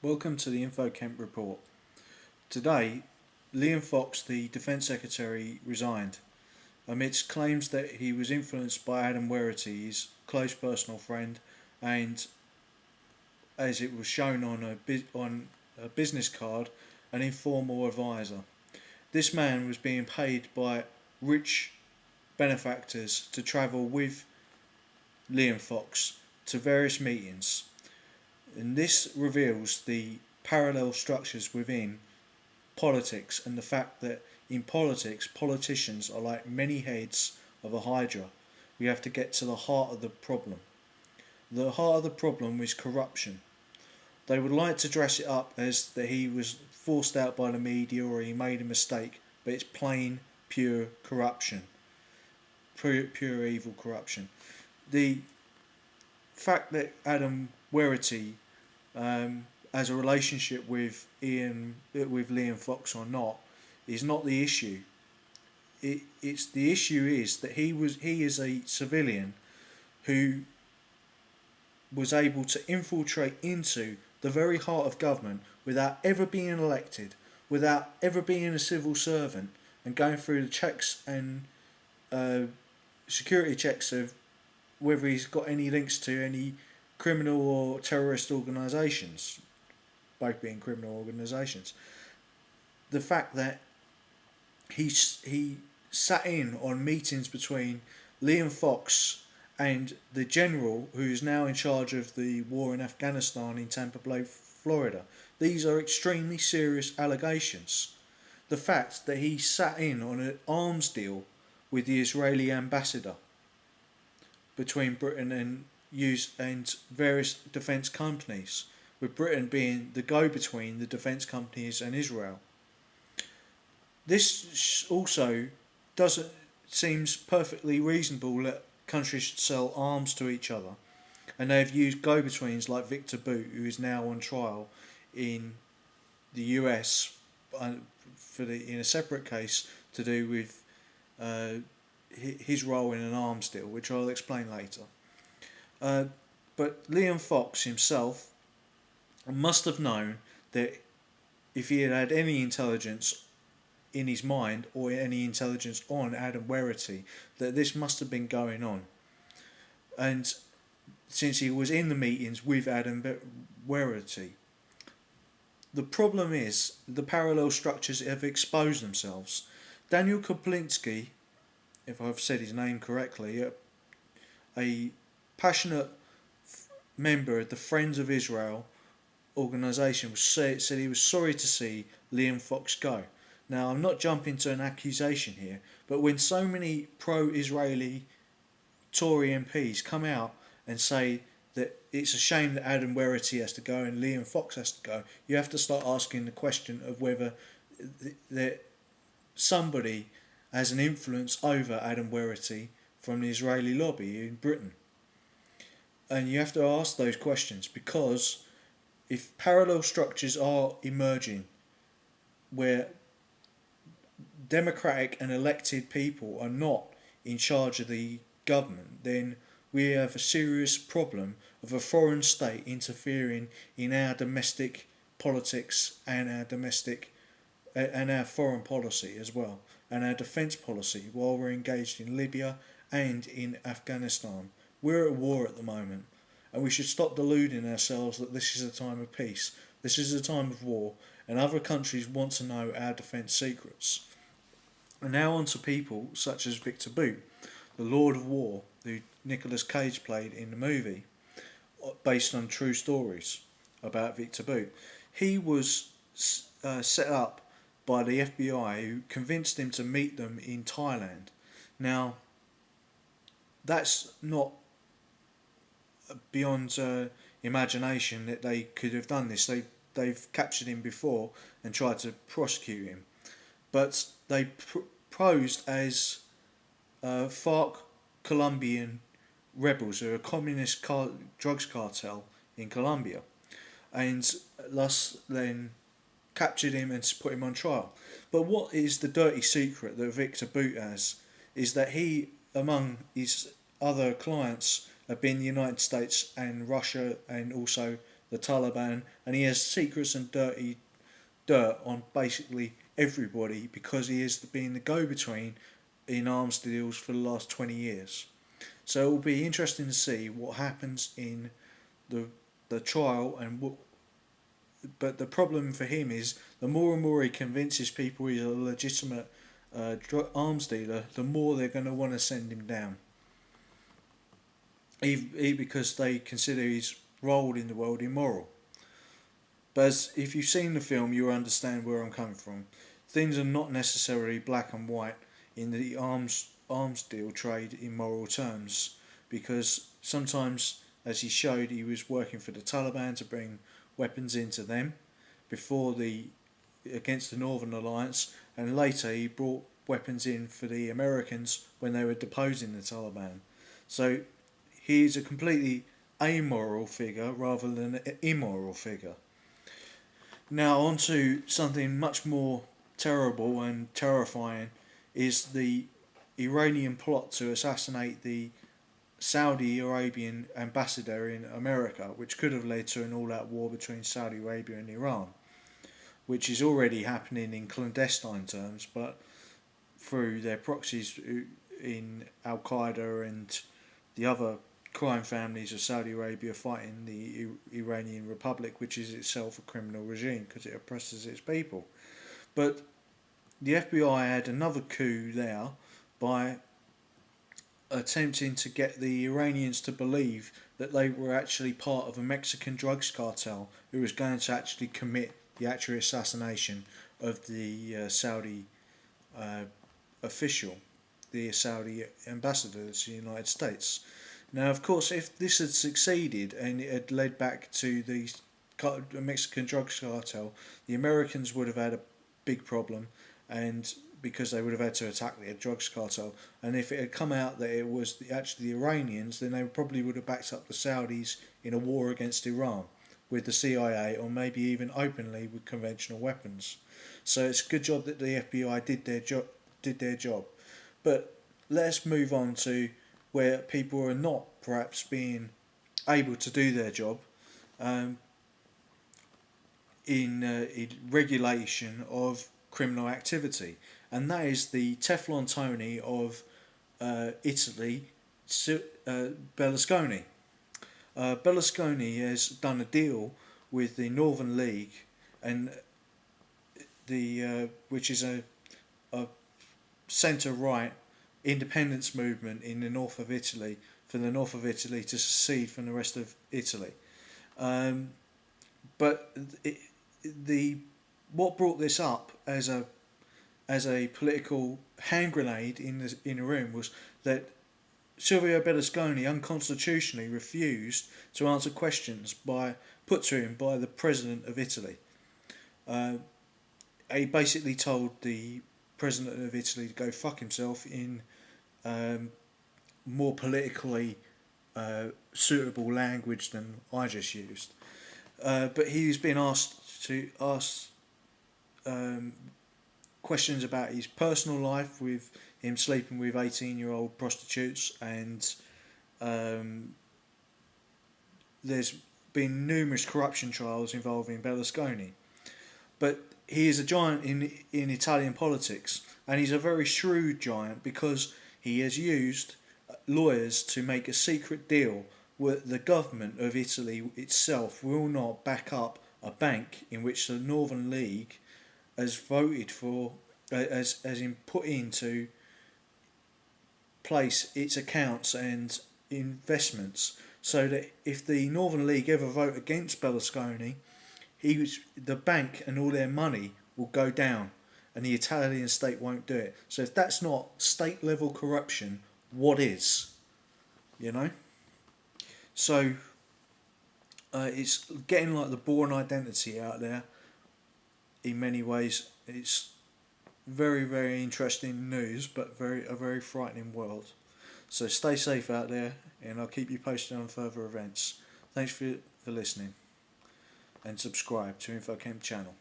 Welcome to the Infokemp Report. Today, Liam Fox, the Defence Secretary, resigned amidst claims that he was influenced by Adam Werrity, his close personal friend, and, as it was shown on a business card, an informal advisor. This man was being paid by rich benefactors to travel with Liam Fox to various meetings. And this reveals the parallel structures within politics and the fact that in politics, politicians are like many heads of a hydra. We have to get to the heart of the problem. The heart of the problem is corruption. They would like to dress it up as that he was forced out by the media or he made a mistake, but it's plain, pure corruption. Pure evil corruption. The fact that Adam Werrity has a relationship with Liam Fox or not is not the issue. It's the issue is that he is a civilian who was able to infiltrate into the very heart of government without ever being elected, without ever being a civil servant, and going through the checks and security checks of whether he's got any links to any criminal or terrorist organisations, both being criminal organisations. The fact that he sat in on meetings between Liam Fox and the general who is now in charge of the war in Afghanistan in Tampa Bay, Florida. These are extremely serious allegations. The fact that he sat in on an arms deal with the Israeli ambassador between Britain and various defence companies, with Britain being the go-between the defence companies and Israel. This also seems perfectly reasonable that countries should sell arms to each other, and they've used go-betweens like Victor Boot, who is now on trial in the US in a separate case to do with his role in an arms deal, which I'll explain later. But Liam Fox himself must have known that if he had had any intelligence in his mind or any intelligence on Adam Werrity, that this must have been going on. And since he was in the meetings with Adam Werrity, the problem is the parallel structures have exposed themselves. Daniel Koplinski, if I've said his name correctly, a passionate member of the Friends of Israel organisation, said he was sorry to see Liam Fox go. Now, I'm not jumping to an accusation here, but when so many pro-Israeli Tory MPs come out and say that it's a shame that Adam Werrity has to go and Liam Fox has to go, you have to start asking the question of whether that somebody has an influence over Adam Werrity from the Israeli lobby in Britain. And you have to ask those questions, because if parallel structures are emerging where democratic and elected people are not in charge of the government, then we have a serious problem of a foreign state interfering in our domestic politics and our foreign policy as well, and our defence policy while we're engaged in Libya and in Afghanistan. We're at war at the moment, and we should stop deluding ourselves that this is a time of peace. This is a time of war, and other countries want to know our defence secrets. And now on to people such as Victor Boot, the Lord of War, who Nicolas Cage played in the movie, based on true stories about Victor Boot. He was set up by the FBI, who convinced him to meet them in Thailand. Now, that's not beyond imagination that they could have done this. They've captured him before and tried to prosecute him, but they posed as FARC Colombian rebels, who are a communist drugs cartel in Colombia, and thus then captured him and put him on trial. But what is the dirty secret that Victor Boot has is that he, among his other clients, have been the United States and Russia and also the Taliban, and he has secrets and dirty dirt on basically everybody because he has been the go-between in arms deals for the last 20 years. So it will be interesting to see what happens in the trial and what. But the problem for him is the more and more he convinces people he's a legitimate arms dealer, the more they're going to want to send him down. Because they consider his role in the world immoral. But if you've seen the film, you'll understand where I'm coming from. Things are not necessarily black and white in the arms deal trade in moral terms, because sometimes, as he showed, he was working for the Taliban to bring weapons into them against the Northern Alliance, and later he brought weapons in for the Americans when they were deposing the Taliban. So he's a completely amoral figure rather than an immoral figure. Now on to something much more terrible and terrifying, is the Iranian plot to assassinate the Saudi Arabian ambassador in America, which could have led to an all-out war between Saudi Arabia and Iran, which is already happening in clandestine terms, but through their proxies in Al-Qaeda and the other crime families of Saudi Arabia fighting the Iranian Republic, which is itself a criminal regime because it oppresses its people. But the FBI had another coup there by attempting to get the Iranians to believe that they were actually part of a Mexican drugs cartel who was going to actually commit the actual assassination of the Saudi official, the Saudi ambassador to the United States. Now, of course, if this had succeeded and it had led back to the Mexican drugs cartel, the Americans would have had a big problem, and because they would have had to attack the drugs cartel. And if it had come out that it was actually the Iranians, then they probably would have backed up the Saudis in a war against Iran with the CIA, or maybe even openly with conventional weapons. So it's a good job that the FBI did their job. But let's move on to where people are not perhaps being able to do their job in regulation of criminal activity, and that is the Teflon Tony of Italy, Berlusconi. Berlusconi has done a deal with the Northern League, and which is a centre-right independence movement in the north of Italy, for the north of Italy to secede from the rest of Italy. But what brought this up as a political hand grenade in a room was that Silvio Berlusconi unconstitutionally refused to answer questions put to him by the President of Italy. He basically told the President of Italy to go fuck himself in more politically suitable language than I just used. But he's been asked to ask questions about his personal life, with him sleeping with 18-year-old prostitutes, and there's been numerous corruption trials involving Berlusconi. But he is a giant in Italian politics, and he's a very shrewd giant because he has used lawyers to make a secret deal where the government of Italy itself will not back up a bank in which the Northern League has voted for, as in put into place its accounts and investments, so that if the Northern League ever vote against Berlusconi, the bank and all their money will go down, and the Italian state won't do it. So if that's not state level corruption, what is? You know? So it's getting like the Bourne Identity out there. In many ways, it's very, very interesting news, but a very frightening world. So stay safe out there, and I'll keep you posted on further events. Thanks for listening, and subscribe to Infokemp channel.